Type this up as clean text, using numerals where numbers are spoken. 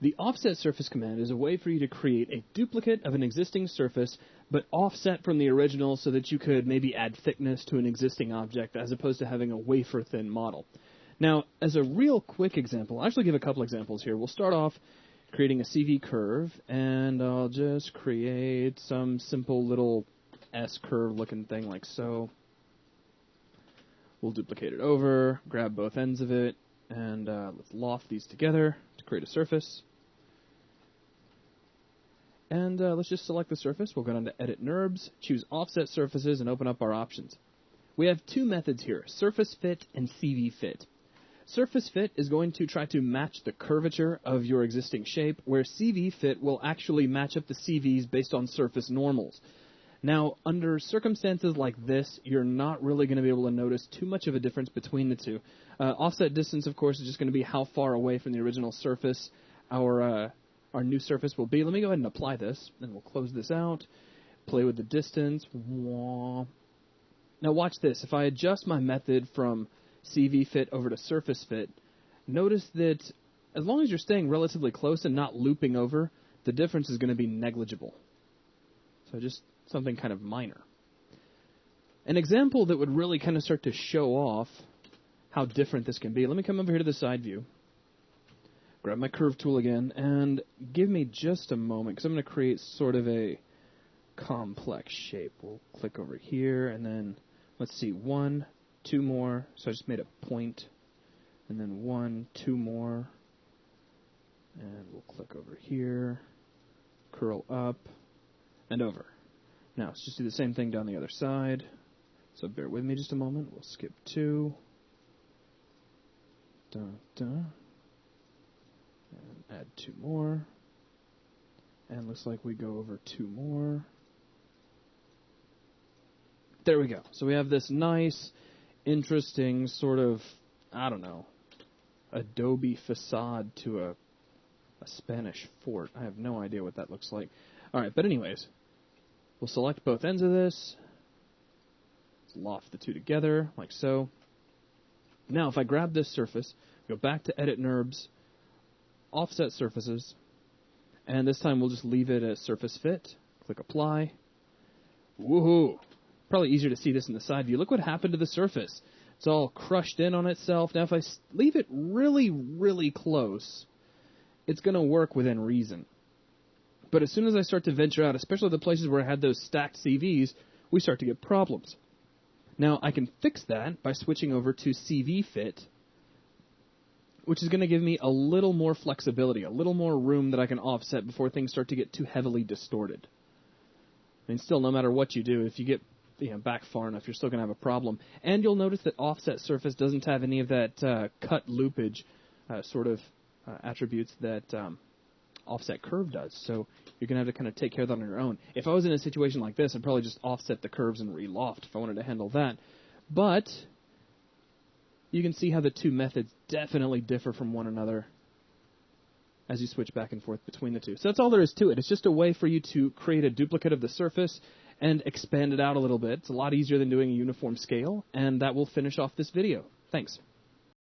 The offset surface command is a way for you to create a duplicate of an existing surface, but offset from the original so that you could maybe add thickness to an existing object as opposed to having a wafer-thin model. Now, as a real quick example, I'll actually give a couple examples here. We'll start off creating a CV curve, and I'll just create some simple little S-curve looking thing like so. We'll duplicate it over, grab both ends of it, and let's loft these together to create a surface. And let's just select the surface. We'll go down to Edit NURBS, choose Offset Surfaces, and open up our options. We have two methods here, Surface Fit and CV Fit. Surface Fit is going to try to match the curvature of your existing shape, where CV Fit will actually match up the CVs based on surface normals. Now, under circumstances like this, you're not really going to be able to notice too much of a difference between the two. Offset distance, of course, is just going to be how far away from the original surface our new surface will be. Let me go ahead and apply this, and we'll close this out, play with the distance. Now watch this. If I adjust my method from CV Fit over to Surface Fit, notice that as long as you're staying relatively close and not looping over, the difference is going to be negligible. So just something kind of minor. An example that would really kind of start to show off how different this can be. Let me come over here to the side view, grab my curve tool again, and give me just a moment, because I'm going to create sort of a complex shape. We'll click over here, and then let's see, 1, 2 more. So I just made a point, and then 1, 2 more, and we'll click over here, curl up, and over. Now, let's just do the same thing down the other side. So bear with me just a moment. We'll skip 2. And add 2 more. And looks like we go over 2 more. There we go. So we have this nice, interesting sort of, I don't know, adobe facade to a Spanish fort. I have no idea what that looks like. All right, but anyways, we'll select both ends of this. Let's loft the two together, like so. Now, if I grab this surface, go back to Edit NURBS, Offset Surfaces, and this time we'll just leave it as Surface Fit. Click Apply. Woohoo! Probably easier to see this in the side view. Look what happened to the surface. It's all crushed in on itself. Now, if I leave it really, really close, it's going to work within reason. But as soon as I start to venture out, especially the places where I had those stacked CVs, we start to get problems. Now, I can fix that by switching over to CV Fit, which is going to give me a little more flexibility, a little more room that I can offset before things start to get too heavily distorted. I mean, still, no matter what you do, if you get back far enough, you're still going to have a problem. And you'll notice that Offset Surface doesn't have any of that cut loopage sort of attributes that Offset Curve does. So you're going to have to kind of take care of that on your own. If I was in a situation like this, I'd probably just offset the curves and re-loft if I wanted to handle that. But you can see how the two methods definitely differ from one another as you switch back and forth between the two. So that's all there is to it. It's just a way for you to create a duplicate of the surface and expand it out a little bit. It's a lot easier than doing a uniform scale, and that will finish off this video. Thanks.